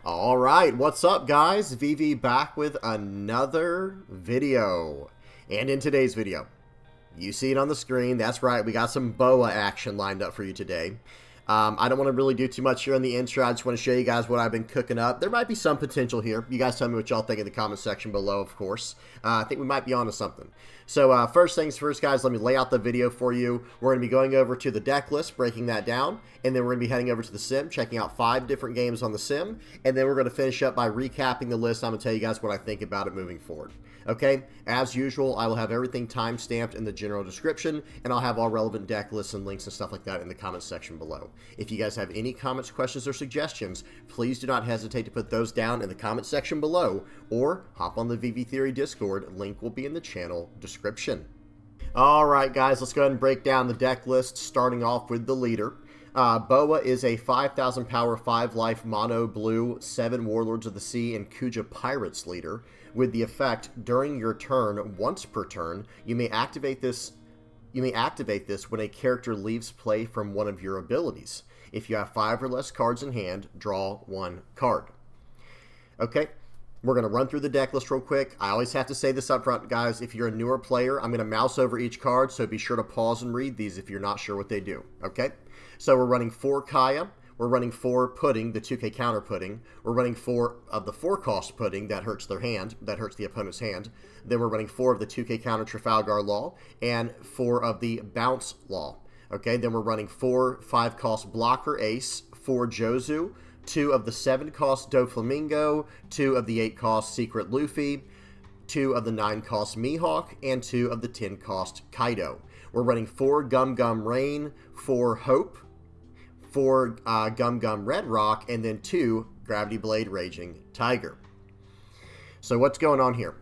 All right, what's up, guys? VV back with another video. And in today's video, you see it on the screen. That's right, we got some Boa action lined up for you today. I don't want to really do too much here in the intro. I just want to show you guys what I've been cooking up. There might be some potential here. You guys tell me what y'all think in the comment section below, of course. I think we might be onto something. So first things first, guys, let me lay out the video for you. We're going to be going over to the deck list, breaking that down, and then we're going to be heading over to the sim, checking out 5 different games on the sim, and then we're going to finish up by recapping the list. I'm going to tell you guys what I think about it moving forward. Okay, as usual, I will have everything time-stamped in the general description, and I'll have all relevant deck lists and links and stuff like that in the comments section below. If you guys have any comments, questions, or suggestions, please do not hesitate to put those down in the comments section below, or hop on the VV Theory Discord. Link will be in the channel description. Alright guys, let's go ahead and break down the deck list, starting off with the leader. Boa is a 5,000 power, 5 life, mono blue, 7 Warlords of the Sea, and Kuja Pirates leader. With the effect, during your turn, once per turn, you may activate this when a character leaves play from one of your abilities. If you have 5 or less cards in hand, draw 1 card. Okay, we're going to run through the deck list real quick. I always have to say this up front, guys. If you're a newer player, I'm going to mouse over each card, so be sure to pause and read these if you're not sure what they do. Okay, so we're running 4 Kaya. We're running 4 Pudding, the 2k counter Pudding. We're running 4 of the 4-cost Pudding that hurts their hand, that hurts the opponent's hand. Then we're running 4 of the 2k counter Trafalgar Law and 4 of the Bounce Law. Okay, then we're running 4 5-cost Blocker Ace, 4 Jozu, 2 of the 7-cost Doflamingo, 2 of the 8-cost Secret Luffy, 2 of the 9-cost Mihawk, and 2 of the 10-cost Kaido. We're running 4 Gum Gum Rain, 4 Hope, 4 Gum Gum Red Rock, and then 2 Gravity Blade Raging Tiger. So what's going on here?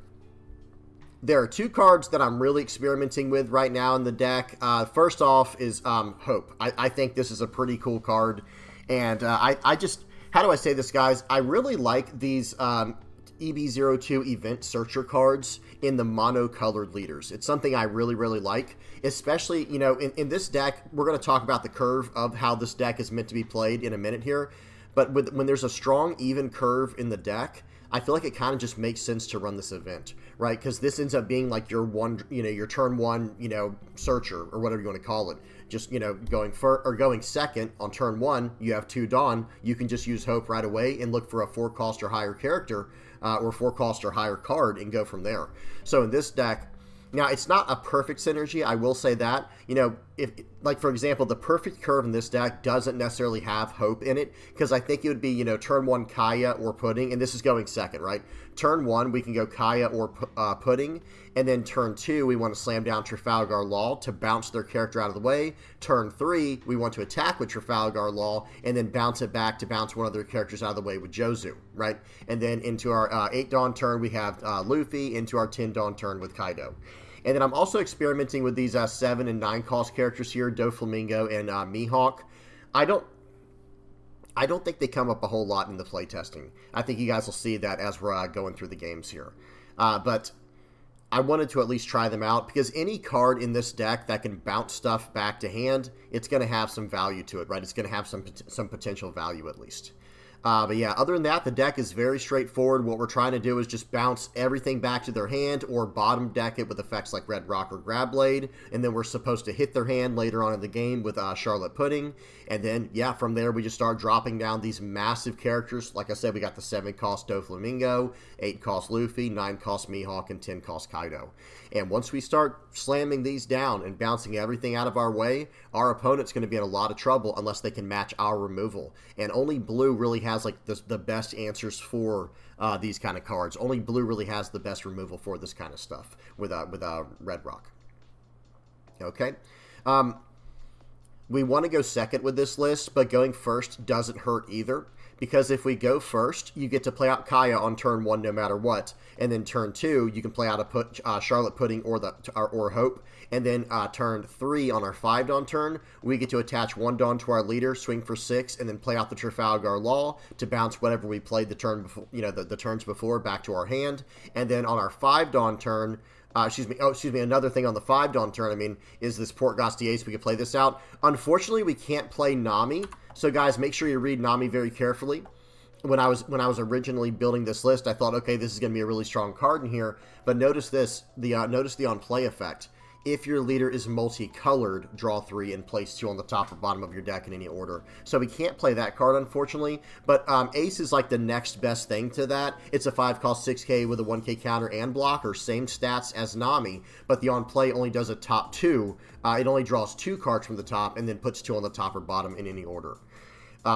There are 2 cards that I'm really experimenting with right now in the deck. First off is Hope. I think this is a pretty cool card. And I just, how do I say this, guys? I really like these EB02 Event Searcher cards in the mono-colored leaders. It's something I really, really like, especially, you know, in this deck. We're going to talk about the curve of how this deck is meant to be played in a minute here, but when there's a strong, even curve in the deck, I feel like it kind of just makes sense to run this event, right? Because this ends up being like your your turn 1, searcher, or whatever you want to call it. Just, going second on turn 1, you have 2 Dawn. You can just use Hope right away and look for a 4-cost or higher character, or 4-cost or higher card, and go from there. So in this deck, now it's not a perfect synergy, I will say that. If, like, for example, the perfect curve in this deck doesn't necessarily have Hope in it, because I think it would be, turn 1 Kaya or Pudding, and this is going second, right? Turn 1, we can go Kaya or Pudding, and then turn 2, we want to slam down Trafalgar Law to bounce their character out of the way. Turn 3, we want to attack with Trafalgar Law, and then bounce it back to bounce one of their characters out of the way with Jozu, right? And then into our 8 Dawn turn, we have Luffy, into our 10 Dawn turn with Kaido. And then I'm also experimenting with these 7 and 9-cost characters here, Doflamingo and Mihawk. I don't think they come up a whole lot in the playtesting. I think you guys will see that as we're going through the games here. But I wanted to at least try them out, because any card in this deck that can bounce stuff back to hand, it's going to have some value to it, right? It's going to have some potential value at least. But yeah, other than that, the deck is very straightforward. What we're trying to do is just bounce everything back to their hand, or bottom deck it with effects like Red Rock or Grab Blade, and then we're supposed to hit their hand later on in the game with Charlotte Pudding. And then, yeah, from there we just start dropping down these massive characters. Like I said, we got the 7-cost Doflamingo, 8-cost Luffy, 9-cost Mihawk, and 10-cost Kaido. And once we start slamming these down and bouncing everything out of our way, our opponent's going to be in a lot of trouble unless they can match our removal. And only blue really has like the best answers for these kind of cards. Only blue really has the best removal for this kind of stuff with Red Rock. Okay. We want to go second with this list, but going first doesn't hurt either, because if we go first, you get to play out Kaya on turn 1 no matter what, and then turn 2, you can play out a Charlotte Pudding or Hope, and then turn 3 on our 5 Dawn turn, we get to attach 1 Dawn to our leader, swing for 6, and then play out the Trafalgar Law to bounce whatever we played the turn before, the turns before back to our hand, and then on our 5 Dawn turn, another thing on the 5 Dawn turn, is this Port Ace. We can play this out. Unfortunately, we can't play Nami, so guys, make sure you read Nami very carefully. when I was originally building this list, I thought, okay, this is going to be a really strong card in here. But notice this, notice the on play effect. If your leader is multicolored, draw 3 and place 2 on the top or bottom of your deck in any order. So we can't play that card, unfortunately. But Ace is like the next best thing to that. It's a 5-cost 6K with a 1K counter and blocker, same stats as Nami, but the on play only does a top 2. It only draws 2 cards from the top and then puts 2 on the top or bottom in any order.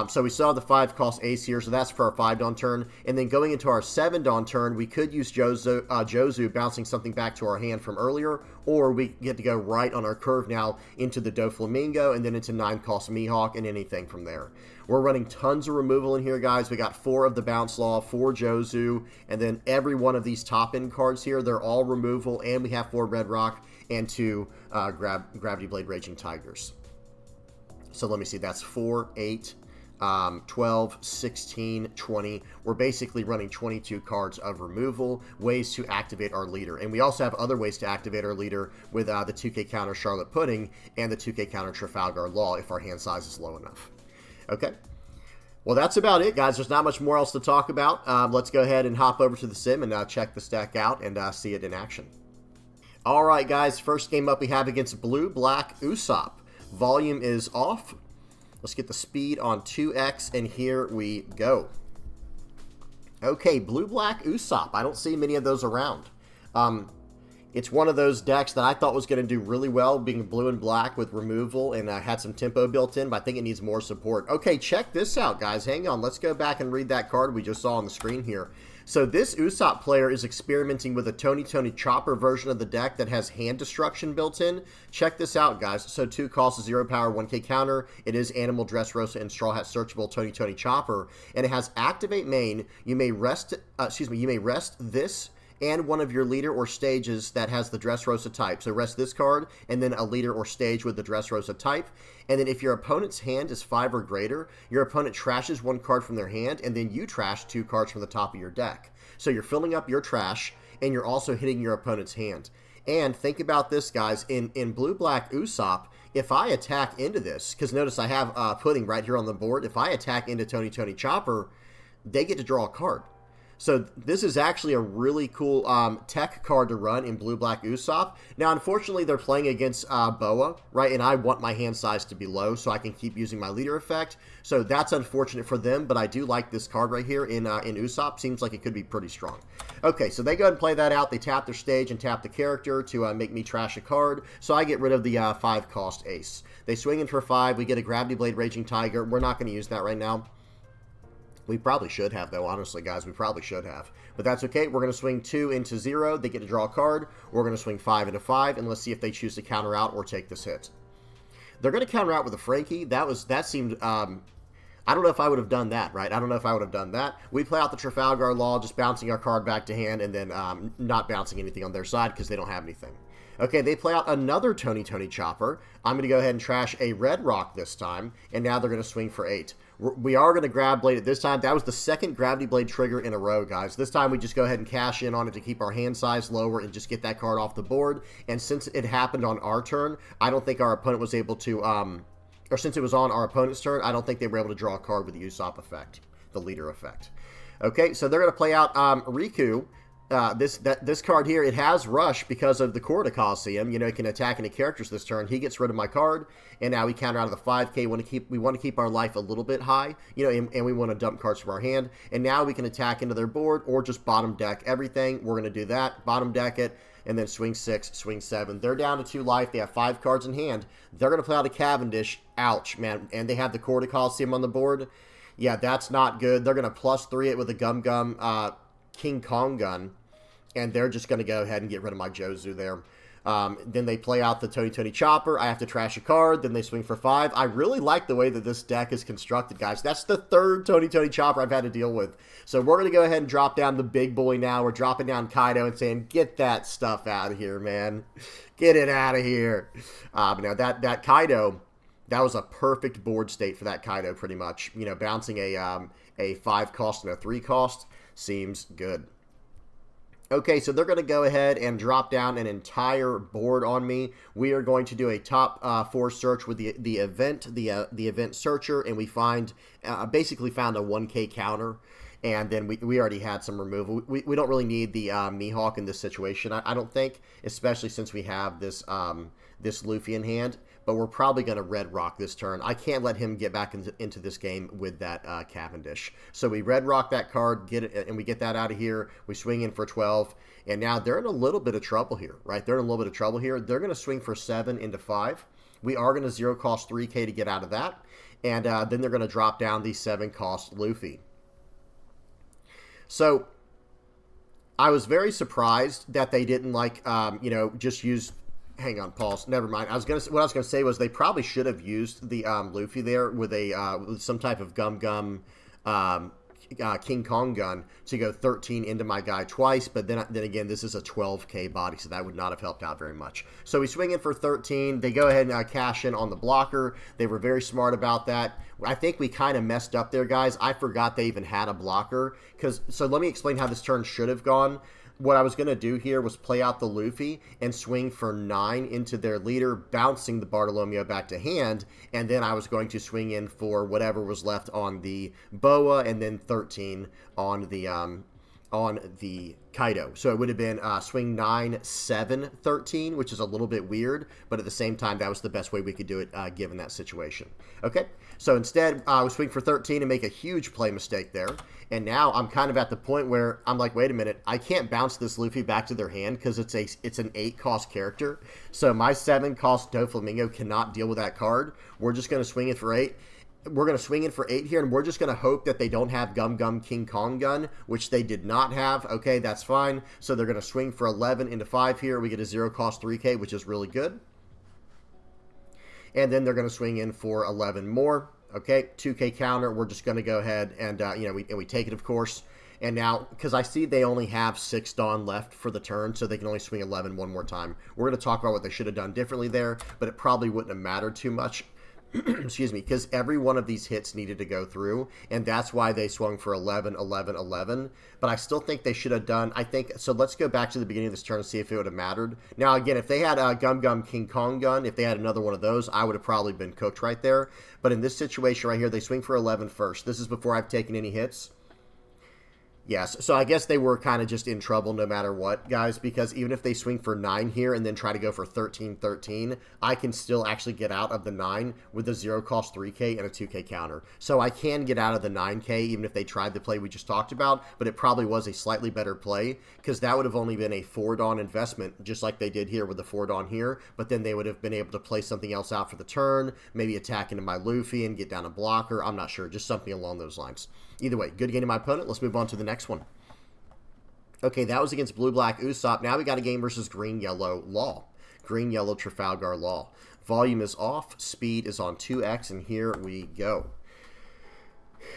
So we saw the 5-cost Ace here, so that's for our 5-Dawn turn. And then going into our 7-Dawn turn, we could use Jozu bouncing something back to our hand from earlier, or we get to go right on our curve now into the Doflamingo and then into 9-cost Mihawk and anything from there. We're running tons of removal in here, guys. We got 4 of the Bounce Law, 4 Jozu, and then every one of these top-end cards here, they're all removal, and we have 4 Red Rock and 2 Gravity Blade Raging Tigers. So let me see, that's 4, 8... 12, 16, 20. We're basically running 22 cards of removal, ways to activate our leader. And we also have other ways to activate our leader with the 2K counter Charlotte Pudding and the 2K counter Trafalgar Law if our hand size is low enough. Okay. Well, that's about it, guys. There's not much more else to talk about. Let's go ahead and hop over to the sim and check this deck out and see it in action. All right, guys. First game up we have against Blue Black Usopp. Volume is off. Let's get the speed on 2x, and here we go. Okay, Blue-Black Usopp. I don't see many of those around. It's one of those decks that I thought was going to do really well, being blue and black with removal, and had some tempo built in, but I think it needs more support. Okay, check this out, guys. Hang on. Let's go back and read that card we just saw on the screen here. So this Usopp player is experimenting with a Tony Chopper version of the deck that has hand destruction built in. Check this out, guys. So 2 costs, 0 power, 1K counter. It is Animal, Dressrosa, and Straw Hat searchable Tony Chopper, and it has activate main. You may rest, you may rest this and one of your leader or stages that has the Dressrosa type. So rest this card, and then a leader or stage with the Dressrosa type. And then if your opponent's hand is 5 or greater, your opponent trashes 1 card from their hand, and then you trash 2 cards from the top of your deck. So you're filling up your trash, and you're also hitting your opponent's hand. And think about this, guys. In Blue-Black Usopp, if I attack into this, because notice I have Pudding right here on the board. If I attack into Tony Chopper, they get to draw a card. So this is actually a really cool tech card to run in Blue-Black Usopp. Now, unfortunately, they're playing against Boa, right? And I want my hand size to be low so I can keep using my leader effect. So that's unfortunate for them, but I do like this card right here in Usopp. Seems like it could be pretty strong. Okay, so they go ahead and play that out. They tap their stage and tap the character to make me trash a card. So I get rid of the 5-cost Ace. They swing in for 5. We get a Gravity Blade Raging Tiger. We're not going to use that right now. We probably should have, though, honestly, guys. We probably should have. But that's okay. We're going to swing 2 into 0. They get to draw a card. We're going to swing 5 into 5, and let's see if they choose to counter out or take this hit. They're going to counter out with a Frankie. That seemed... I don't know if I would have done that, right? I don't know if I would have done that. We play out the Trafalgar Law, just bouncing our card back to hand, and then not bouncing anything on their side because they don't have anything. Okay, they play out another Tony Chopper. I'm going to go ahead and trash a Red Rock this time, and now they're going to swing for 8. We are going to Grab Blade it this time. That was the second Gravity Blade trigger in a row, guys. This time we just go ahead and cash in on it to keep our hand size lower and just get that card off the board. And since it happened on our turn, I don't think our opponent was able to, or since it was on our opponent's turn, I don't think they were able to draw a card with the Usopp effect, the leader effect. Okay, so they're going to play out Riku. This card here, it has Rush because of the Corda Coliseum. You know, it can attack any characters this turn. He gets rid of my card, and now we counter out of the 5K. We want to keep our life a little bit high, you know, and we want to dump cards from our hand. And now we can attack into their board or just bottom deck everything. We're going to do that. Bottom deck it, and then swing 6, swing 7. They're down to 2 life. They have 5 cards in hand. They're going to play out a Cavendish. Ouch, man. And they have the Corda Coliseum on the board. Yeah, that's not good. They're going to +3 it with a Gum Gum King Kong gun. And they're just going to go ahead and get rid of my Jozu there. Then they play out the Tony Chopper. I have to trash a card. Then they swing for 5. I really like the way that this deck is constructed, guys. That's the 3rd Tony Chopper I've had to deal with. So we're going to go ahead and drop down the big boy now. We're dropping down Kaido and saying, get that stuff out of here, man. Get it out of here. Now, that Kaido, that was a perfect board state for that Kaido, pretty much. You know, bouncing a 5 cost and a 3 cost seems good. Okay, so they're going to go ahead and drop down an entire board on me. We are going to do a top 4 search with the event searcher, and we basically found a 1K counter. And then we already had some removal. We don't really need the Mihawk in this situation, I don't think, especially since we have this this Luffy in hand. But we're probably going to Red Rock this turn. I can't let him get back into this game with that Cavendish. So we Red Rock that card, get it, and we get that out of here. We swing in for 12, and now they're in a little bit of trouble here, right? They're in a little bit of trouble here. They're going to swing for 7 into 5. We are going to zero cost 3K to get out of that, and then they're going to drop down the 7 cost Luffy. So I was very surprised that they didn't you know, just use. Hang on, pause. Never mind. What I was gonna say was they probably should have used the Luffy there with a with some type of Gum King Kong gun to go 13 into my guy twice. But then again, this is a 12K body, so that would not have helped out very much. So we swing in for 13. They go ahead and cash in on the blocker. They were very smart about that. I think we kind of messed up there, guys. I forgot they even had a blocker. So let me explain how this turn should have gone. What I was going to do here was play out the Luffy and swing for 9 into their leader, bouncing the Bartolomeo back to hand, and then I was going to swing in for whatever was left on the Boa, and then 13 on the Kaido. So it would have been swing 9, 7, 13, which is a little bit weird, but at the same time, that was the best way we could do it given that situation. Okay, so instead, we swing for 13 and make a huge play mistake there. And now I'm kind of at the point where I'm like, wait a minute, I can't bounce this Luffy back to their hand because it's an 8 cost character. So my 7 cost Doflamingo cannot deal with that card. We're just going to swing it for 8. We're going to swing in for 8 here, and we're just going to hope that they don't have Gum King Kong gun, which they did not have. Okay, that's fine. So they're going to swing for 11 into 5 here. We get a 0 cost 3K, which is really good. And then they're going to swing in for 11 more. Okay, 2K counter. We're just going to go ahead and, you know, we take it, of course. And now, because I see they only have 6 Dawn left for the turn, so they can only swing 11 one more time. We're going to talk about what they should have done differently there, but it probably wouldn't have mattered too much. Excuse me, because every one of these hits needed to go through, and that's why they swung for 11, 11, 11. But I still think they should have done, I think, so let's go back to the beginning of this turn and see if it would have mattered. Now, again, if they had a Gum King Kong gun, if they had another one of those, I would have probably been cooked right there. But in this situation right here, they swing for 11 first. This is before I've taken any hits. Yes, so I guess they were kind of just in trouble no matter what, guys, because even if they swing for 9 here and then try to go for 13, 13, I can still actually get out of the 9 with a 0 cost 3K and a 2K counter. So I can get out of the 9K even if they tried the play we just talked about, but it probably was a slightly better play because that would have only been a 4 Dawn investment, just like they did here with the 4 Dawn here, but then they would have been able to play something else out for the turn, maybe attack into my Luffy and get down a blocker. I'm not sure, just something along those lines. Either way, good game to my opponent. Let's move on to the next one. Okay, that was against Blue-Black Usopp. Now we got a game versus Green-Yellow Law. Green-Yellow Trafalgar Law. Volume is off. Speed is on 2x, and here we go.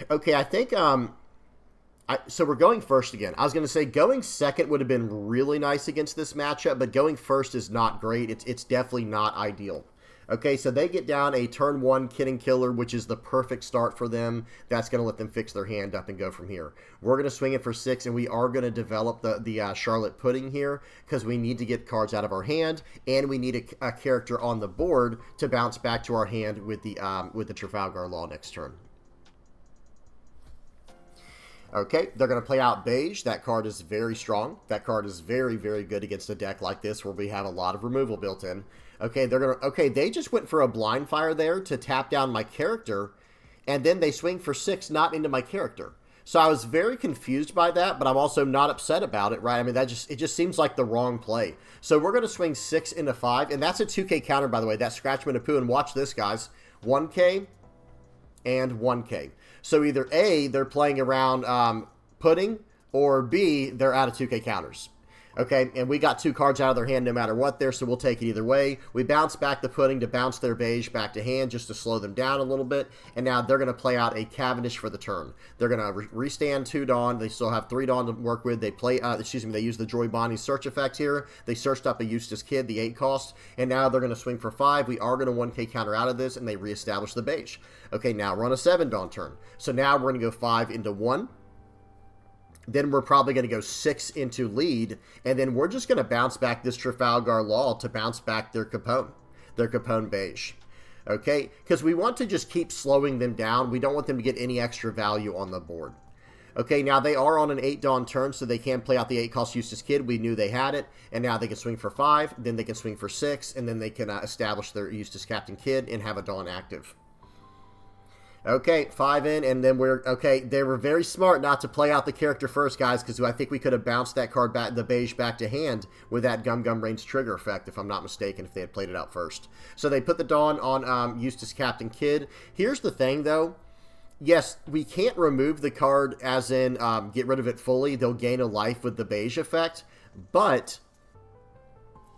Okay, I think... so we're going first again. I was going to say going second would have been really nice against this matchup, but going first is not great. It's definitely not ideal. Okay, so they get down a turn 1 Kid Killer, which is the perfect start for them. That's going to let them fix their hand up and go from here. We're going to swing it for 6, and we are going to develop the Charlotte Pudding here because we need to get cards out of our hand, and we need a character on the board to bounce back to our hand with the Trafalgar Law next turn. Okay, they're going to play out Beige. That card is very strong. That card is very, very good against a deck like this where we have a lot of removal built in. Okay, they just went for a Blind Fire there to tap down my character, and then they swing for 6, not into my character. So I was very confused by that, but I'm also not upset about it, right? I mean, it just seems like the wrong play. So we're going to swing 6 into 5, and that's a 2K counter, by the way. That's Scratchman and Pooh, and watch this, guys. 1K and 1K. So either A, they're playing around Pudding, or B, they're out of 2K counters. Okay, and we got 2 cards out of their hand no matter what there, so we'll take it either way. We bounce back the Pudding to bounce their Beige back to hand just to slow them down a little bit, and now they're going to play out a Cavendish for the turn. They're going to restand 2 Dawn. They still have 3 Dawn to work with. They play, they use the Joy Bonnie search effect here. They searched up a Eustace Kid, the 8 cost, and now they're going to swing for 5. We are going to 1K counter out of this, and they reestablish the Beige. Okay, now we're on a 7 Dawn turn. So now we're going to go 5 into 1. Then we're probably going to go 6 into lead, and then we're just going to bounce back this Trafalgar Law to bounce back their Capone Beige. Okay, because we want to just keep slowing them down. We don't want them to get any extra value on the board. Okay, now they are on an 8 Dawn turn, so they can play out the 8-cost Eustace Kid. We knew they had it, and now they can swing for 5, then they can swing for 6, and then they can establish their Eustace Captain Kid and have a Dawn active. Okay, 5 in, and then we're... Okay, they were very smart not to play out the character first, guys, because I think we could have bounced that card back, the beige, back to hand with that Gum Gum Rain's trigger effect, if I'm not mistaken, if they had played it out first. So they put the Dawn on Eustace Captain Kid. Here's the thing, though. Yes, we can't remove the card as in get rid of it fully. They'll gain a life with the beige effect, but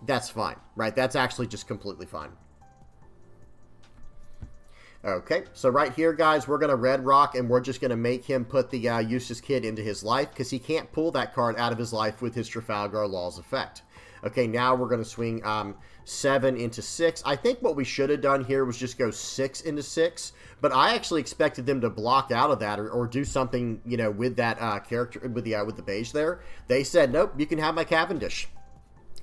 that's fine, right? That's actually just completely fine. Okay, so right here, guys, we're going to Red Rock, and we're just going to make him put the Eustace Kid into his life, because he can't pull that card out of his life with his Trafalgar Law's effect. Okay, now we're going to swing 7 into 6. I think what we should have done here was just go 6 into 6, but I actually expected them to block out of that or do something, you know, with that character, with the beige there. They said, nope, you can have my Cavendish.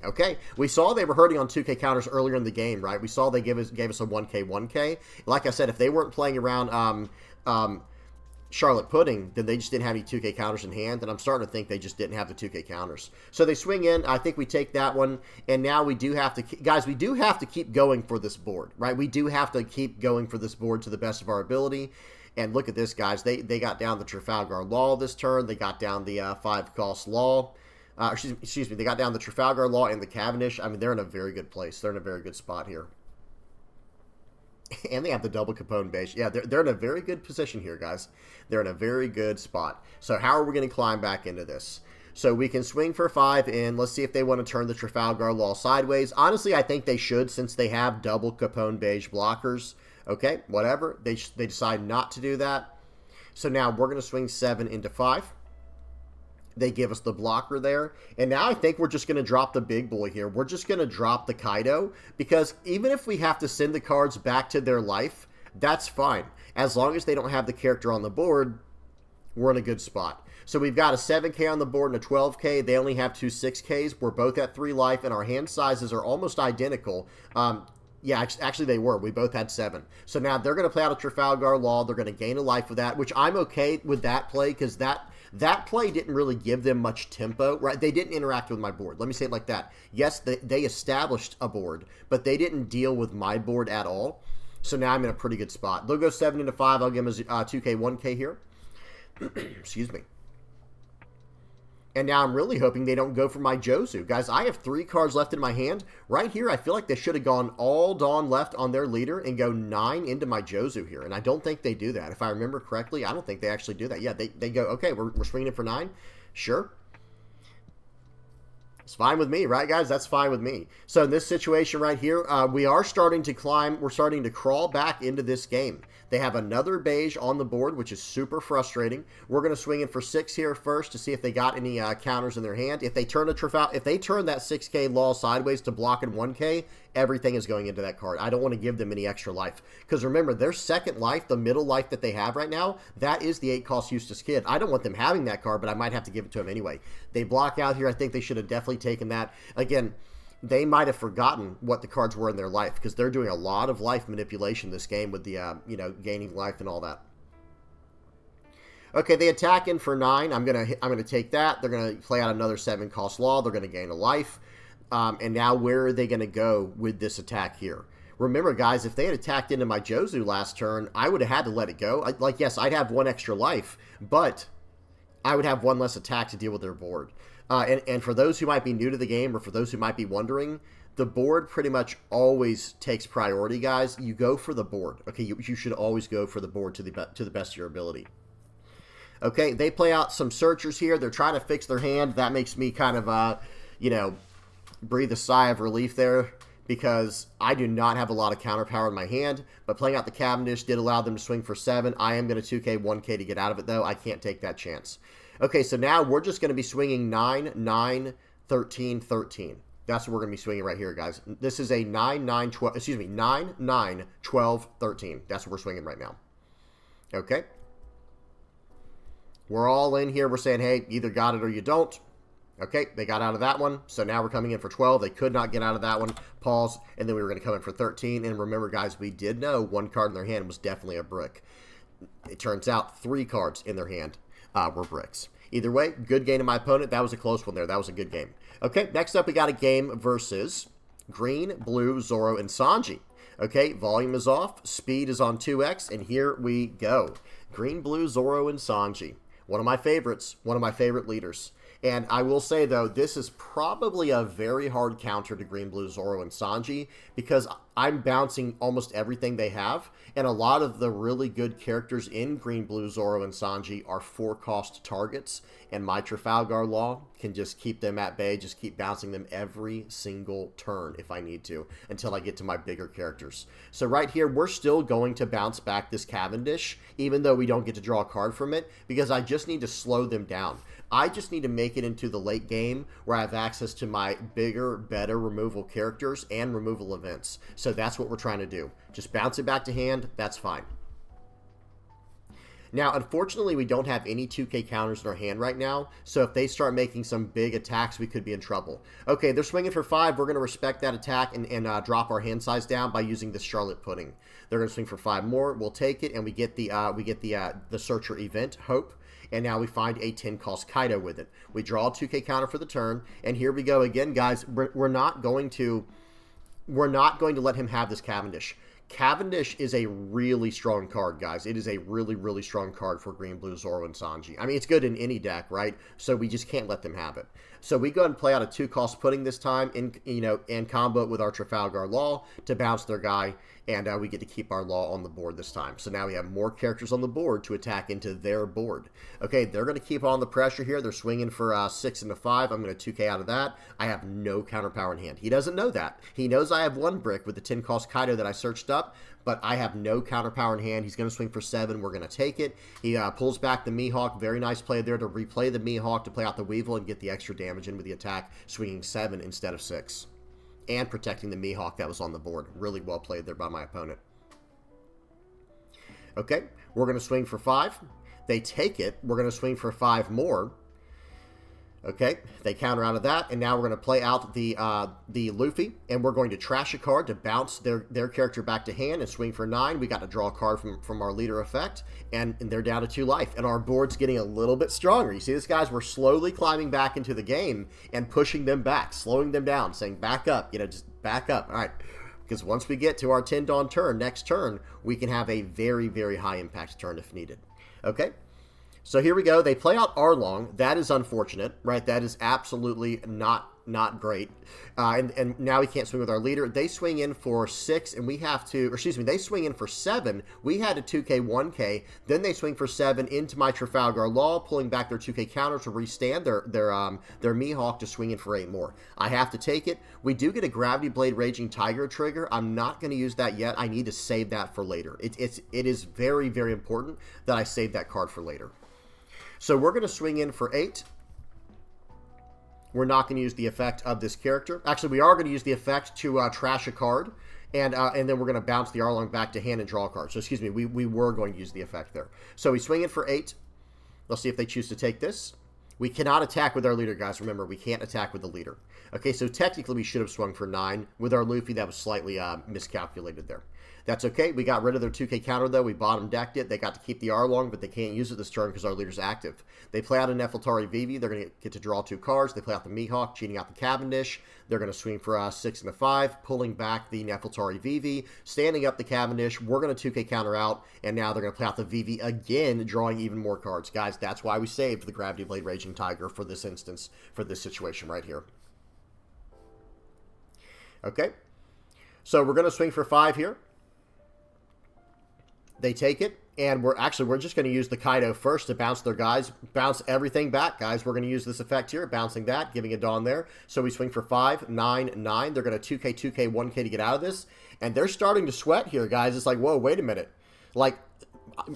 Okay, we saw they were hurting on 2K counters earlier in the game, right? We saw they gave us a 1K, 1K. Like I said, if they weren't playing around Charlotte Pudding, then they just didn't have any 2K counters in hand, and I'm starting to think they just didn't have the 2K counters. So they swing in. I think we take that one, and now we do have to... Guys, we do have to keep going for this board, right? We do have to keep going for this board to the best of our ability. And look at this, guys. They got down the Trafalgar Law this turn. They got down the 5-cost Law. Excuse me, they got down the Trafalgar Law and the Cavendish. I mean, they're in a very good place. They're in a very good spot here. And they have the double Capone base. Yeah, they're in a very good position here, guys. They're in a very good spot. So how are we going to climb back into this? So we can swing for 5 in. Let's see if they want to turn the Trafalgar Law sideways. Honestly, I think they should, since they have double Capone beige blockers. Okay, whatever. They decide not to do that. So now we're going to swing 7 into 5. They give us the blocker there. And now I think we're just going to drop the big boy here. We're just going to drop the Kaido, because even if we have to send the cards back to their life, that's fine. As long as they don't have the character on the board, we're in a good spot. So we've got a 7K on the board and a 12K. They only have 2 6Ks. We're both at 3 life, and our hand sizes are almost identical. Yeah, actually they were. We both had 7. So now they're going to play out a Trafalgar Law. They're going to gain a life with that, which I'm okay with that play, because that play didn't really give them much tempo, right? They didn't interact with my board. Let me say it like that. Yes, they established a board, but they didn't deal with my board at all. So now I'm in a pretty good spot. They'll go 7 into 5. I'll give them a 2K, 1K here. Excuse me. And now I'm really hoping they don't go for my Jozu. Guys, I have 3 cards left in my hand. Right here, I feel like they should have gone all Dawn left on their leader and go 9 into my Jozu here. And I don't think they do that. If I remember correctly, I don't think they actually do that. Yeah, they go, okay, we're swinging it for 9. Sure. It's fine with me, right, guys? That's fine with me. So in this situation right here, we are starting to climb. We're starting to crawl back into this game. They have another beige on the board, which is super frustrating. We're going to swing in for 6 here first to see if they got any counters in their hand. If they turn that 6K Law sideways to block in 1K, everything is going into that card. I don't want to give them any extra life. Because remember, their second life, the middle life that they have right now, that is the 8-cost Eustace Kid. I don't want them having that card, but I might have to give it to them anyway. They block out here. I think they should have definitely taken that. Again, they might have forgotten what the cards were in their life, because they're doing a lot of life manipulation this game with the, you know, gaining life and all that. Okay, they attack in for 9. I'm gonna take that. They're gonna play out another 7-cost Law. They're gonna gain a life. And now where are they gonna go with this attack here? Remember, guys, if they had attacked into my Jozu last turn, I would have had to let it go. Like, yes, I'd have 1 extra life, but I would have 1 less attack to deal with their board. And for those who might be new to the game, or for those who might be wondering, the board pretty much always takes priority, guys. You go for the board. Okay, you should always go for the board to the best of your ability. Okay, they play out some searchers here. They're trying to fix their hand. That makes me kind of, you know, breathe a sigh of relief there, because I do not have a lot of counter power in my hand. But playing out the Cavendish did allow them to swing for 7. I am going to 2K, 1K to get out of it, though. I can't take that chance. Okay, so now we're just going to be swinging 9, 9, 13, 13. That's what we're going to be swinging right here, guys. This is a 9, 9, 12, excuse me, 9, 9, 12, 13. That's what we're swinging right now. Okay. We're all in here. We're saying, hey, either got it or you don't. Okay, they got out of that one. So now we're coming in for 12. They could not get out of that one. Pause. And then we were going to come in for 13. And remember, guys, we did know 1 card in their hand was definitely a brick. It turns out 3 cards in their hand were bricks. Either way, good game to my opponent. That was a close one there. That was a good game. Okay, next up we got a game versus Green, Blue, Zoro, and Sanji. Okay, volume is off, speed is on 2x, and here we go. Green, Blue, Zoro, and Sanji. One of my favorites, one of my favorite leaders. And I will say, though, this is probably a very hard counter to Green, Blue, Zoro, and Sanji because I'm bouncing almost everything they have. And a lot of the really good characters in Green, Blue, Zoro, and Sanji are 4-cost targets. And my Trafalgar Law can just keep them at bay, just keep bouncing them every single turn if I need to until I get to my bigger characters. So right here, we're still going to bounce back this Cavendish, even though we don't get to draw a card from it, because I just need to slow them down. I just need to make it into the late game where I have access to my bigger, better removal characters and removal events. So that's what we're trying to do. Just bounce it back to hand. That's fine. Now, unfortunately, we don't have any 2K counters in our hand right now, so if they start making some big attacks, we could be in trouble. Okay, they're swinging for 5. We're going to respect that attack and drop our hand size down by using the Charlotte Pudding. They're going to swing for 5 more. We'll take it, and we get the Searcher event, Hope. And now we find a 10-cost Kaido with it. We draw a 2K counter for the turn, and here we go again, guys. We're not going to let him have this Cavendish. Cavendish is a really strong card, guys. It is a really, really strong card for Green, Blue, Zoro, and Sanji. I mean, it's good in any deck, right? So we just can't let them have it. So we go ahead and play out a 2-cost Pudding this time, and combo it with our Trafalgar Law to bounce their guy, and we get to keep our Law on the board this time. So now we have more characters on the board to attack into their board. Okay, they're going to keep on the pressure here. They're swinging for 6 and a 5. I'm going to 2K out of that. I have no counter power in hand. He doesn't know that. He knows I have 1 brick with the 10-cost Kaido that I searched up, but I have no counter power in hand. He's going to swing for 7. We're going to take it. He pulls back the Mihawk. Very nice play there to replay the Mihawk to play out the Weevil and get the extra damage in with the attack, swinging 7 instead of 6. And protecting the Mihawk that was on the board. Really well played there by my opponent. Okay, we're going to swing for 5. They take it. We're going to swing for 5 more. Okay, they counter out of that, and now we're going to play out the Luffy, and we're going to trash a card to bounce their character back to hand and swing for 9. We got to draw a card from our leader effect, and they're down to 2 life, and our board's getting a little bit stronger. You see this, guys? We're slowly climbing back into the game and pushing them back, slowing them down, saying back up, just back up. All right, because once we get to our 10 Dawn turn, next turn, we can have a very, very high impact turn if needed. Okay? So here we go. They play out Arlong. That is unfortunate, right? That is absolutely not great. And now we can't swing with our leader. They swing in for 6, and we have to, or excuse me, they swing in for 7. We had a 2K, 1K. Then they swing for 7 into my Trafalgar Law, pulling back their 2K counter to restand their Mihawk to swing in for 8 more. I have to take it. We do get a Gravity Blade Raging Tiger trigger. I'm not going to use that yet. I need to save that for later. It is very, very important that I save that card for later. So we're going to swing in for 8. We're not going to use the effect of this character. Actually, we are going to use the effect to trash a card, and then we're going to bounce the Arlong back to hand and draw a card. So excuse me, we were going to use the effect there. So we swing in for 8. Let's see if they choose to take this. We cannot attack with our leader, guys. Remember, we can't attack with the leader. Okay, so technically we should have swung for 9. With our Luffy, that was slightly miscalculated there. That's okay. We got rid of their 2K counter, though. We bottom decked it. They got to keep the Arlong, but they can't use it this turn because our leader's active. They play out a Nefeltari Vivi. They're going to get to draw 2 cards. They play out the Mihawk, cheating out the Cavendish. They're going to swing for 6 and a 5, pulling back the Nefeltari Vivi, standing up the Cavendish. We're going to 2K counter out, and now they're going to play out the Vivi again, drawing even more cards. Guys, that's why we saved the Gravity Blade Raging Tiger for this instance, for this situation right here. Okay, so we're going to swing for 5 here. They take it, and we're just going to use the Kaido first to bounce their guys, bounce everything back, guys. We're going to use this effect here, bouncing that, giving a Dawn there. So we swing for 5, 9, 9. They're going to 2K, 2K, 1K to get out of this, and they're starting to sweat here, guys. It's like, whoa, wait a minute. Like,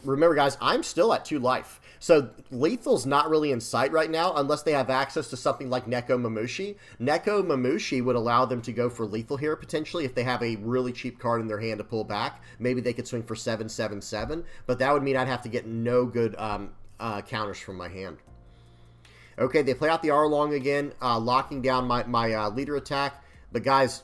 remember, guys, I'm still at 2 life. So lethal's not really in sight right now unless they have access to something like Neko Mamushi. Neko Mamushi would allow them to go for lethal here, potentially, if they have a really cheap card in their hand to pull back. Maybe they could swing for 7, 7, 7, but that would mean I'd have to get no good counters from my hand. Okay, they play out the Arlong again, locking down my leader attack. But guys,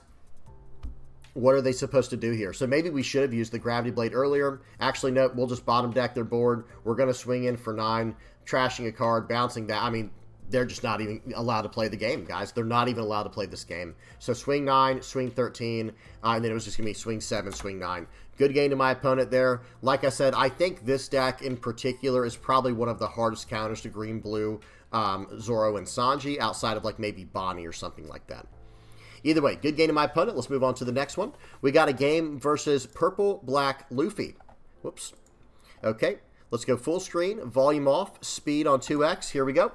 what are they supposed to do here? So maybe we should have used the Gravity Blade earlier. Actually, no, we'll just bottom deck their board. We're going to swing in for 9, trashing a card, bouncing that. I mean, they're just not even allowed to play the game, guys. They're not even allowed to play this game. So swing 9, swing 13, and then it was just going to be swing 7, swing 9. Good game to my opponent there. Like I said, I think this deck in particular is probably one of the hardest counters to green-blue Zoro and Sanji, outside of like maybe Bonnie or something like that. Either way, good game to my opponent. Let's move on to the next one. We got a game versus Purple-Black Luffy. Whoops. Okay, let's go full screen, volume off, speed on 2x. Here we go.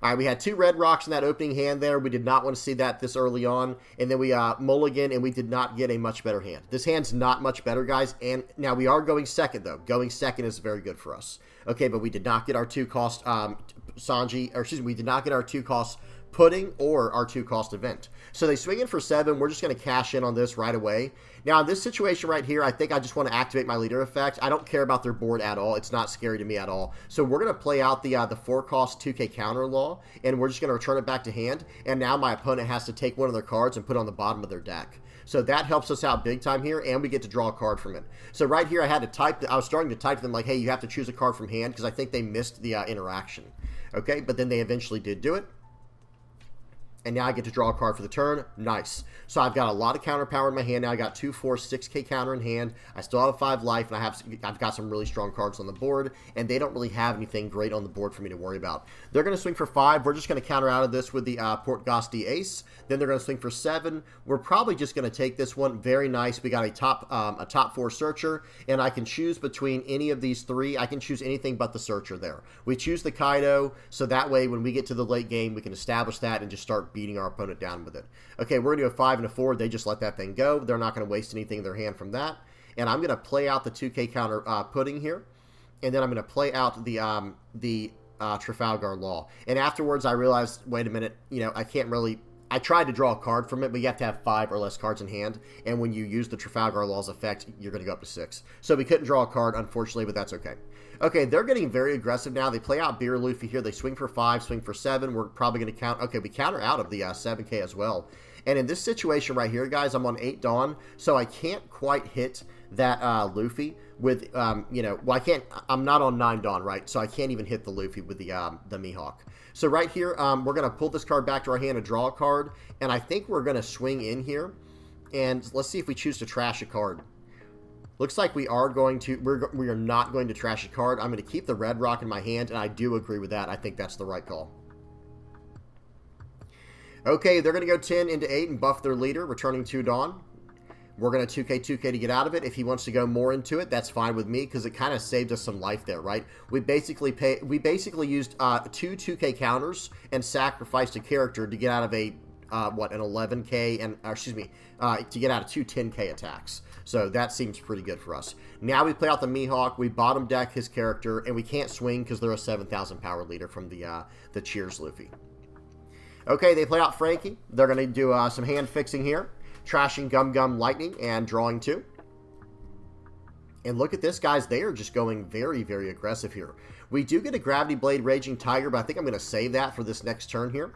All right, we had 2 red rocks in that opening hand there. We did not want to see that this early on. And then we mulligan, and we did not get a much better hand. This hand's not much better, guys. And now we are going second, though. Going second is very good for us. Okay, but we did not get our 2-cost Sanji, or excuse me, we did not get our 2-cost Pudding or our 2-cost event. So they swing in for 7. We're just going to cash in on this right away. Now, in this situation right here, I think I just want to activate my leader effect. I don't care about their board at all. It's not scary to me at all. So we're going to play out the 4-cost 2K counter law, and we're just going to return it back to hand. And now my opponent has to take one of their cards and put it on the bottom of their deck. So that helps us out big time here, and we get to draw a card from it. So right here, I had to type. I was starting to type to them like, hey, you have to choose a card from hand, because I think they missed the interaction. Okay, but then they eventually did do it. And now I get to draw a card for the turn. Nice. So I've got a lot of counter power in my hand now. I got 2, 4, 6K counter in hand. I still have 5 life, and I've got some really strong cards on the board, and they don't really have anything great on the board for me to worry about. They're going to swing for 5. We're just going to counter out of this with the Port Gosti Ace. Then they're going to swing for 7. We're probably just going to take this one. Very nice. We got a top 4 Searcher, and I can choose between any of these 3. I can choose anything but the Searcher there. We choose the Kaido, so that way when we get to the late game, we can establish that and just start beating our opponent down with it. Okay, we're going to do a 5 and a 4. They just let that thing go. They're not going to waste anything in their hand from that. And I'm going to play out the 2K counter Pudding here. And then I'm going to play out the Trafalgar Law. And afterwards, I realized, wait a minute, you know, I can't really... I tried to draw a card from it, but you have to have 5 or less cards in hand. And when you use the Trafalgar Law's effect, you're going to go up to 6. So we couldn't draw a card, unfortunately, but that's okay. Okay, they're getting very aggressive now. They play out Beer Luffy here. They swing for 5, swing for 7. We're probably going to count... Okay, we counter out of the 7K as well. And in this situation right here, guys, I'm on 8 Dawn, so I can't quite hit that Luffy with, you know... Well, I can't... I'm not on 9 Dawn, right? So I can't even hit the Luffy with the Mihawk. So right here, we're going to pull this card back to our hand and draw a card. And I think we're going to swing in here. And let's see if we choose to trash a card. Looks like we are going to, we are not going to trash a card. I'm going to keep the red rock in my hand, and I do agree with that. I think that's the right call. Okay, they're going to go 10 into 8 and buff their leader, returning 2 Dawn. We're going to 2K to get out of it. If he wants to go more into it, that's fine with me, because it kind of saved us some life there, right? We basically used 2 2K counters and sacrificed a character to get out of a, an 11K, and, excuse me, to get out of 2 10K attacks. So that seems pretty good for us. Now we play out the Mihawk, we bottom deck his character, and we can't swing because they're a 7,000 power leader from the Cheers Luffy. Okay, they play out Frankie. They're going to do some hand fixing here. Trashing Gum Gum Lightning and drawing 2. And look at this, guys. They are just going very, very aggressive here. We do get a Gravity Blade Raging Tiger, but I think I'm going to save that for this next turn here.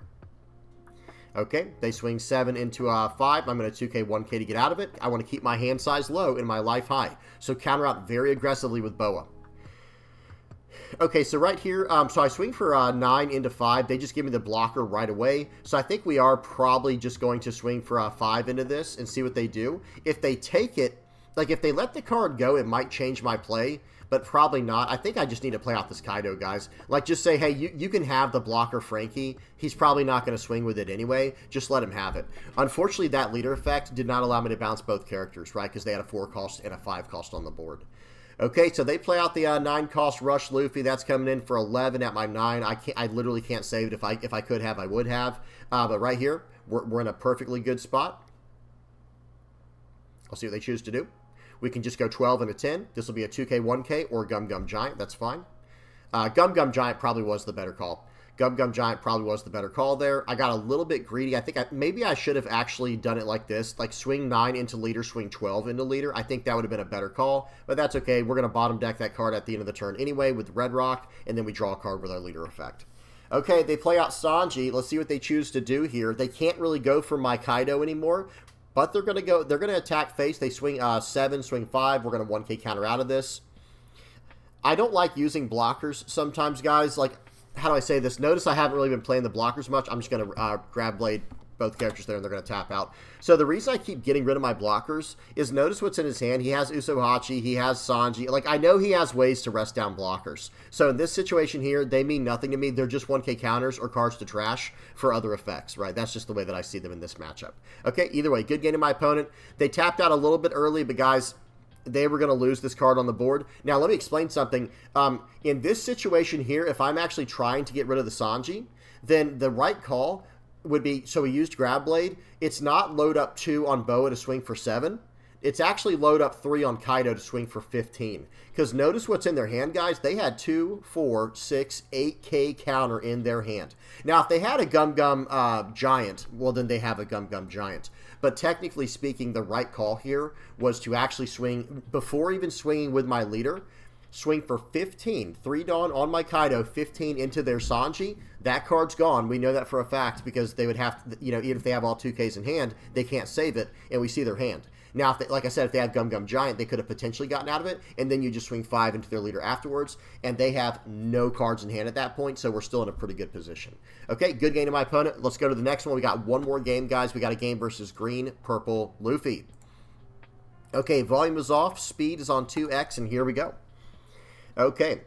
Okay, they swing 7 into 5. I'm going to 2K 1K to get out of it. I want to keep my hand size low and my life high. So counter out very aggressively with Boa. Okay, so right here, so I swing for 9 into 5. They just give me the blocker right away. So I think we are probably just going to swing for 5 into this and see what they do. If they take it, like if they let the card go, it might change my play, but probably not. I think I just need to play out this Kaido, guys. Like, just say, hey, you can have the blocker Frankie. He's probably not going to swing with it anyway. Just let him have it. Unfortunately, that leader effect did not allow me to bounce both characters, right? Because they had a 4 cost and a 5 cost on the board. Okay, so they play out the 9 cost Rush Luffy. That's coming in for 11 at my 9. I literally can't save it. If I could have, I would have. But right here, we're in a perfectly good spot. I'll see what they choose to do. We can just go 12 and a 10. This will be a 2K, 1K, or Gum Gum Giant. That's fine. Gum Gum Giant probably was the better call. Gum Gum Giant probably was the better call there. I got a little bit greedy. I think maybe I should have actually done it like this. Like swing 9 into leader, swing 12 into leader. I think that would have been a better call. But that's okay. We're going to bottom deck that card at the end of the turn anyway with Red Rock. And then we draw a card with our leader effect. Okay, they play out Sanji. Let's see what they choose to do here. They can't really go for my Kaido anymore. But they're gonna attack face. They swing 7, swing 5. We're gonna 1K counter out of this. I don't like using blockers sometimes, guys. Like, how do I say this? Notice I haven't really been playing the blockers much. I'm just gonna grab blade both characters there, and they're going to tap out. So the reason I keep getting rid of my blockers is notice what's in his hand. He has Usohachi, he has Sanji. Like, I know he has ways to rest down blockers. So in this situation here, they mean nothing to me. They're just 1K counters or cards to trash for other effects, right? That's just the way that I see them in this matchup. Okay, either way, good game to my opponent. They tapped out a little bit early, but guys, they were going to lose this card on the board. Now, let me explain something. In this situation here, if I'm actually trying to get rid of the Sanji, then the right call would be, so he used Grab Blade. It's not load up 2 on Boa to swing for 7. It's actually load up 3 on Kaido to swing for 15. Because notice what's in their hand, guys. They had 2, 4, 6, 8K counter in their hand. Now, if they had a Gum Gum Giant, well, then they have a Gum Gum Giant. But technically speaking, the right call here was to actually swing, before even swinging with my leader, swing for 15. 3 Dawn on my Kaido, 15 into their Sanji. That card's gone. We know that for a fact because they would have to, you know, even if they have all 2Ks in hand, they can't save it, and we see their hand. Now, if they, like I said, if they have Gum Gum Giant, they could have potentially gotten out of it, and then you just swing 5 into their leader afterwards, and they have no cards in hand at that point, so we're still in a pretty good position. Okay, good game to my opponent. Let's go to the next one. We got one more game, guys. We got a game versus Green Purple Luffy. Okay, volume is off, speed is on 2x, and here we go. Okay,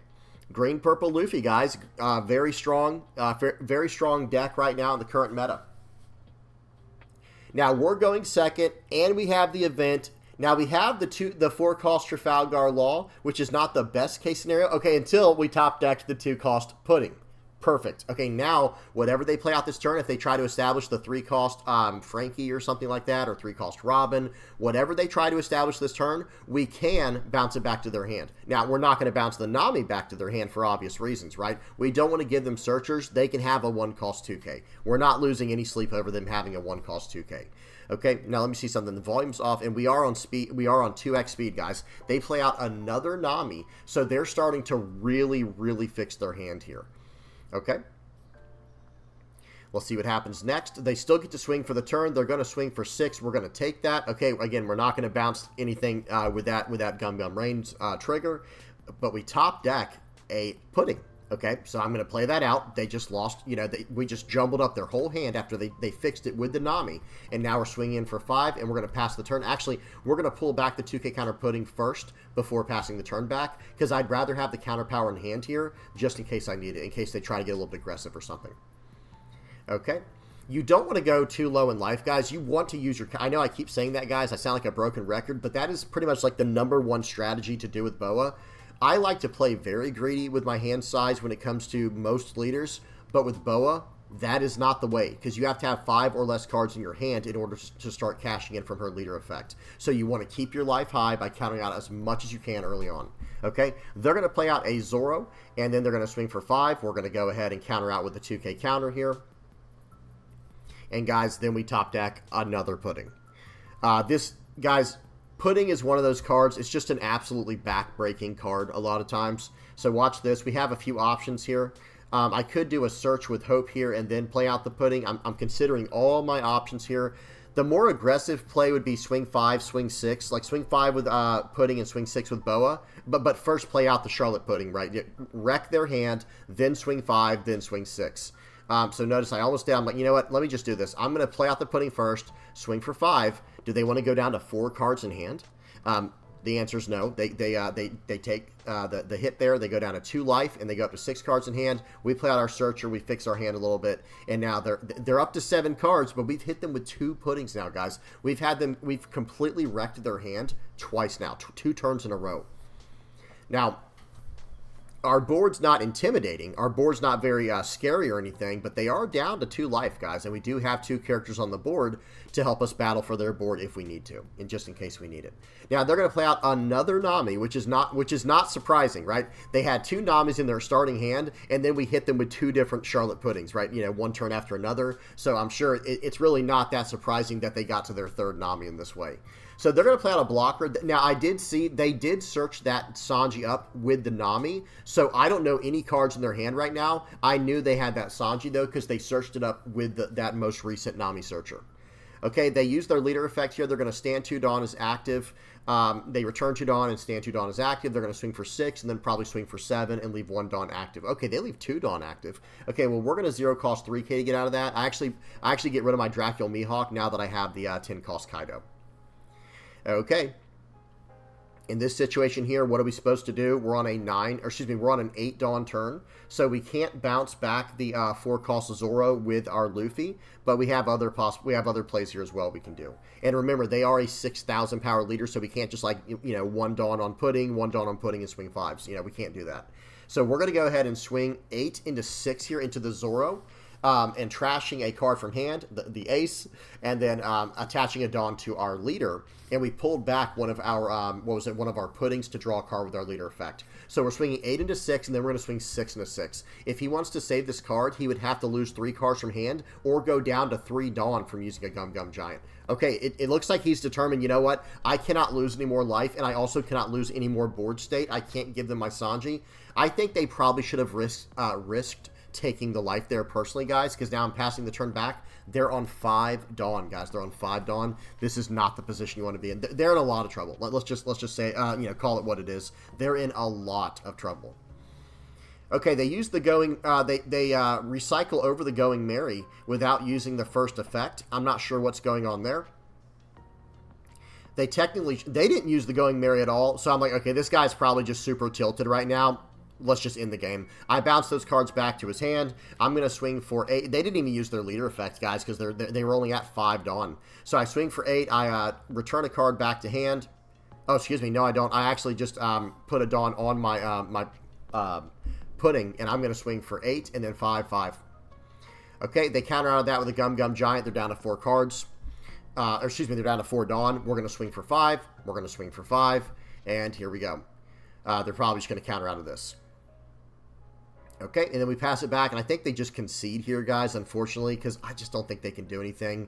Green Purple Luffy, guys, very strong deck right now in the current meta. Now we're going second, and we have the event. Now we have the 4-cost Trafalgar Law, which is not the best case scenario. Okay, until we top deck the 2-cost Pudding. Perfect. Okay, now whatever they play out this turn, if they try to establish the 3-cost Frankie or something like that, or 3-cost Robin, whatever they try to establish this turn, we can bounce it back to their hand. Now, we're not going to bounce the Nami back to their hand for obvious reasons, right? We don't want to give them searchers. They can have a 1-cost 2K. We're not losing any sleep over them having a 1-cost 2K. Okay, now let me see something. The volume's off, and we are on speed. We are on 2x speed, guys. They play out another Nami, so they're starting to really, really fix their hand here. Okay, we'll see what happens next. They still get to swing for the turn. They're going to swing for 6. We're going to take that. Okay, again, we're not going to bounce anything with that Gum Gum Rains trigger, but we top deck a Pudding. Okay, so I'm going to play that out. They just lost, you know, we just jumbled up their whole hand after they fixed it with the Nami, and now we're swinging in for 5, and we're going to pass the turn. Actually, we're going to pull back the 2K counter Pudding first before passing the turn back, because I'd rather have the counter power in hand here, just in case I need it, in case they try to get a little bit aggressive or something. Okay, you don't want to go too low in life, guys. You want to use your, I know I keep saying that, guys. I sound like a broken record, but that is pretty much like the #1 strategy to do with Boa. I like to play very greedy with my hand size when it comes to most leaders, but with Boa, that is not the way, because you have to have 5 or less cards in your hand in order to start cashing in from her leader effect. So you want to keep your life high by counting out as much as you can early on. Okay, they're going to play out a Zoro, and then they're going to swing for 5. We're going to go ahead and counter out with the 2K counter here. And guys, then we top deck another Pudding. Guys, Pudding is one of those cards. It's just an absolutely back-breaking card a lot of times. So watch this. We have a few options here. I could do a search with Hope here and then play out the Pudding. I'm considering all my options here. The more aggressive play would be swing 5, swing 6. Like swing 5 with Pudding and swing 6 with Boa. But first play out the Charlotte Pudding, right? Wreck their hand, then swing 5, then swing 6. So notice I almost did. I'm like, you know what? Let me just do this. I'm going to play out the Pudding first, swing for 5. Do they want to go down to 4 cards in hand? The answer is no. They take the hit there. They go down to 2 life, and they go up to 6 cards in hand. We play out our Searcher. We fix our hand a little bit, and now they're up to 7 cards, but we've hit them with 2 Puddings now, guys. We've completely wrecked their hand twice now, 2 turns in a row. Now, our board's not intimidating. Our board's not very scary or anything, but they are down to 2 life, guys, and we do have 2 characters on the board to help us battle for their board if we need to, and just in case we need it. Now, they're going to play out another Nami, which is not surprising, right? They had 2 Namis in their starting hand, and then we hit them with 2 different Charlotte Puddings, right? You know, one turn after another, so I'm sure it's really not that surprising that they got to their 3rd Nami in this way. So they're going to play out a blocker. Now, I did see they did search that Sanji up with the Nami, so I don't know any cards in their hand right now. I knew they had that Sanji, though, because they searched it up with that most recent Nami searcher. Okay, they use their leader effect here. They're going to stand 2 Dawn as active. They return 2 Dawn and stand 2 Dawn as active. They're going to swing for 6 and then probably swing for 7 and leave 1 Dawn active. Okay, they leave 2 Dawn active. Okay, well, we're going to 0 cost 3k to get out of that. I actually get rid of my Dracula Mihawk now that I have the 10 cost Kaido. Okay. In this situation here, what are we supposed to do? We're on we're on an 8 Dawn turn, so we can't bounce back the 4 cost Zoro with our Luffy, but we have other plays here as well we can do. And remember, they are a 6,000 power leader, so we can't just 1 Dawn on Pudding, 1 Dawn on Pudding, and swing 5s. We can't do that. So we're going to go ahead and swing 8 into 6 here into the Zoro. And trashing a card from hand, the ace, and then attaching a Dawn to our leader. And we pulled back one of our, one of our puddings to draw a card with our leader effect. So we're swinging 8 into 6, and then we're going to swing 6 into 6. If he wants to save this card, he would have to lose 3 cards from hand or go down to 3 Dawn from using a Gum Gum Giant. Okay, it looks like he's determined, you know what, I cannot lose any more life, and I also cannot lose any more board state. I can't give them my Sanji. I think they probably should have risked taking the life there personally, guys, because now I'm passing the turn back. They're on 5 Dawn, guys. They're on 5 Dawn. This is not the position you want to be in. They're in a lot of trouble. Let's just say, call it what it is. They're in a lot of trouble. Okay, they use the going, they recycle over the Going Merry without using the first effect. I'm not sure what's going on there. They didn't use the Going Merry at all, so I'm like, okay, this guy's probably just super tilted right now. Let's just end the game. I bounce those cards back to his hand. I'm going to swing for 8. They didn't even use their leader effect, guys, because they were only at 5 Dawn. So I swing for 8. I return a card back to hand. Oh, excuse me. No, I don't. I actually just put a Dawn on my Pudding, and I'm going to swing for 8 and then 5, 5. Okay, they counter out of that with a Gum Gum Giant. They're down to 4 cards. They're down to 4 Dawn. We're going to swing for 5. We're going to swing for 5. And here we go. They're probably just going to counter out of this. Okay, and then we pass it back, and I think they just concede here, guys, unfortunately, because I just don't think they can do anything.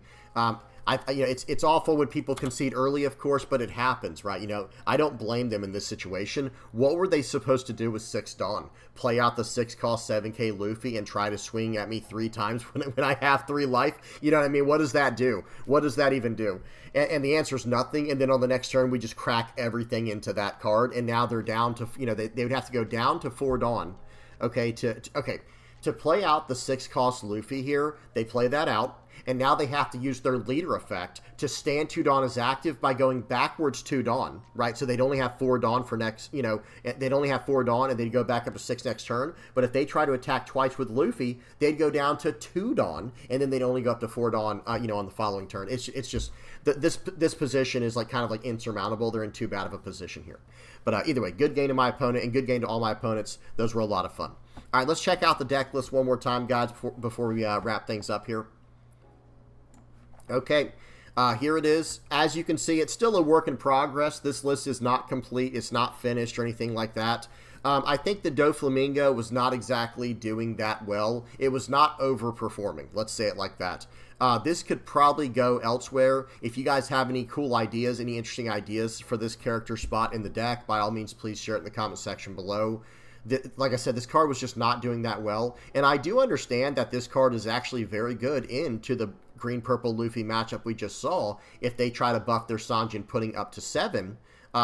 It's awful when people concede early, of course, but it happens, right? I don't blame them in this situation. What were they supposed to do with 6 Dawn? Play out the 6 cost 7k Luffy and try to swing at me 3 times when I have 3 life? You know what I mean? What does that do? What does that even do? And the answer is nothing, and then on the next turn, we just crack everything into that card, and now they're down to, they would have to go down to 4 Dawn. Okay, to play out the 6 cost Luffy here, they play that out, and now they have to use their leader effect to stand 2 Dawn as active by going backwards 2 Dawn, right? So they'd only have 4 Dawn for next, they'd only have 4 Dawn, and they'd go back up to 6 next turn. But if they try to attack twice with Luffy, they'd go down to 2 Dawn, and then they'd only go up to 4 Dawn, on the following turn. It's just, this position is kind of insurmountable. They're in too bad of a position here. But either way, good game to my opponent and good game to all my opponents. Those were a lot of fun. All right, let's check out the deck list one more time, guys, before we wrap things up here. Okay, here it is. As you can see, it's still a work in progress. This list is not complete. It's not finished or anything like that. I think the Doflamingo was not exactly doing that well. It was not overperforming. Let's say it like that. This could probably go elsewhere. If you guys have any cool ideas, any interesting ideas for this character spot in the deck, by all means, please share it in the comment section below. Like I said, this card was just not doing that well. And I do understand that this card is actually very good into the green-purple Luffy matchup we just saw if they try to buff their Sanjin Pudding up to 7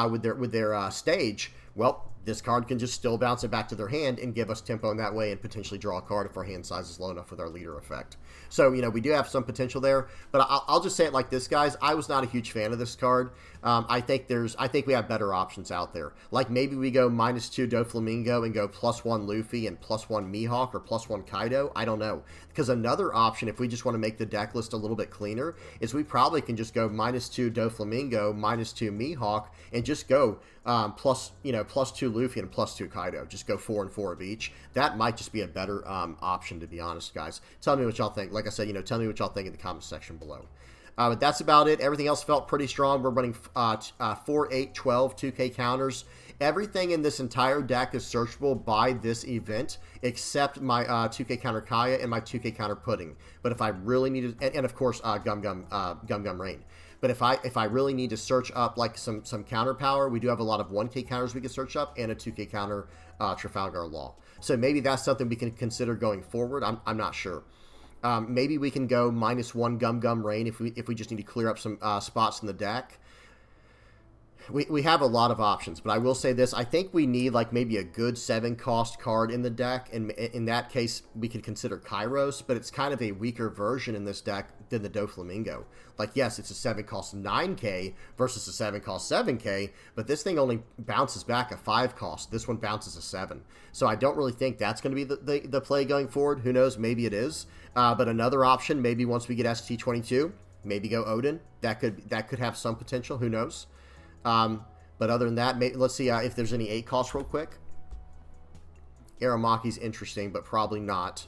with their stage. Well, this card can just still bounce it back to their hand and give us tempo in that way and potentially draw a card if our hand size is low enough with our leader effect. So, we do have some potential there, but I'll just say it like this, guys. I was not a huge fan of this card. I think we have better options out there. Like maybe we go -2 Doflamingo and go +1 Luffy and +1 Mihawk or +1 Kaido. I don't know. Because another option, if we just want to make the deck list a little bit cleaner, is we probably can just go -2 Doflamingo, -2 Mihawk, and just go +2 Luffy and +2 Kaido. Just go 4 and 4 of each. That might just be a better option, to be honest, guys. Tell me what y'all think. Like I said, tell me what y'all think in the comment section below. But that's about it. Everything else felt pretty strong. We're running 4, 8, 12, 2K counters. Everything in this entire deck is searchable by this event, except my 2K counter Kaya and my 2K counter Pudding. But if I really need to, and of course Gum Gum Rain. But if I really need to search up some counter power, we do have a lot of 1K counters we can search up and a 2K counter Trafalgar Law. So maybe that's something we can consider going forward. I'm not sure. Maybe we can go -1 Gum Gum Rain if we just need to clear up some spots in the deck. We have a lot of options, but I will say this. I think we need like maybe a good 7-cost card in the deck, and in that case, we could consider Kairos, but it's kind of a weaker version in this deck than the Doflamingo. Like, yes, it's a 7-cost 9k versus a 7-cost 7k, but this thing only bounces back a 5-cost. This one bounces a 7. So I don't really think that's going to be the play going forward. Who knows? Maybe it is. But another option, maybe once we get ST22, maybe go Odin. That could have some potential. Who knows? But other than that, let's see if there's any 8 costs real quick. Aromaki's interesting, but probably not.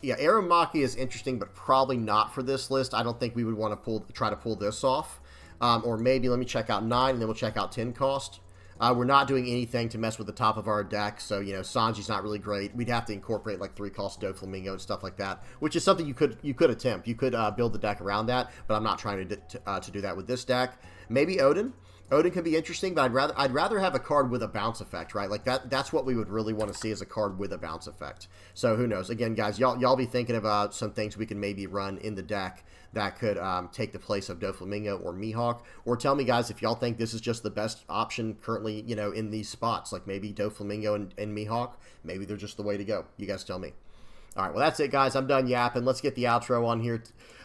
Yeah, Aramaki is interesting, but probably not for this list. I don't think we would want to try to pull this off. Or maybe let me check out 9, and then we'll check out 10 cost. We're not doing anything to mess with the top of our deck, so, you know, Sanji's not really great. We'd have to incorporate, like, 3-cost Doflamingo and stuff like that, which is something you could attempt. You could build the deck around that, but I'm not trying to do that with this deck. Maybe Odin. Odin can be interesting, but I'd rather have a card with a bounce effect, right? Like that's what we would really want to see, is a card with a bounce effect. So who knows? Again, guys, y'all be thinking about some things we can maybe run in the deck that could take the place of Doflamingo or Mihawk, or tell me, guys, if y'all think this is just the best option currently, you know, in these spots, like maybe Doflamingo and Mihawk, maybe they're just the way to go. You guys tell me. All right, well, that's it, guys. I'm done yapping. Let's get the outro on here.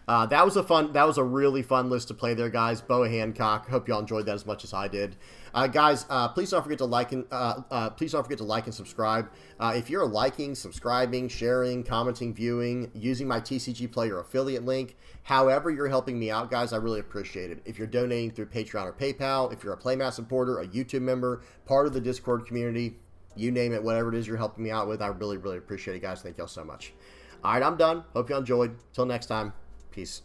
That was a really fun list to play there, guys. Boa Hancock. Hope y'all enjoyed that as much as I did. Guys, please don't forget to like and subscribe. If you're liking, subscribing, sharing, commenting, viewing, using my TCG Player affiliate link, however you're helping me out, guys, I really appreciate it. If you're donating through Patreon or PayPal, if you're a Playmat supporter, a YouTube member, part of the Discord community, you name it, whatever it is you're helping me out with, I really, really appreciate it, guys. Thank y'all so much. All right, I'm done. Hope y'all enjoyed. Till next time. Peace.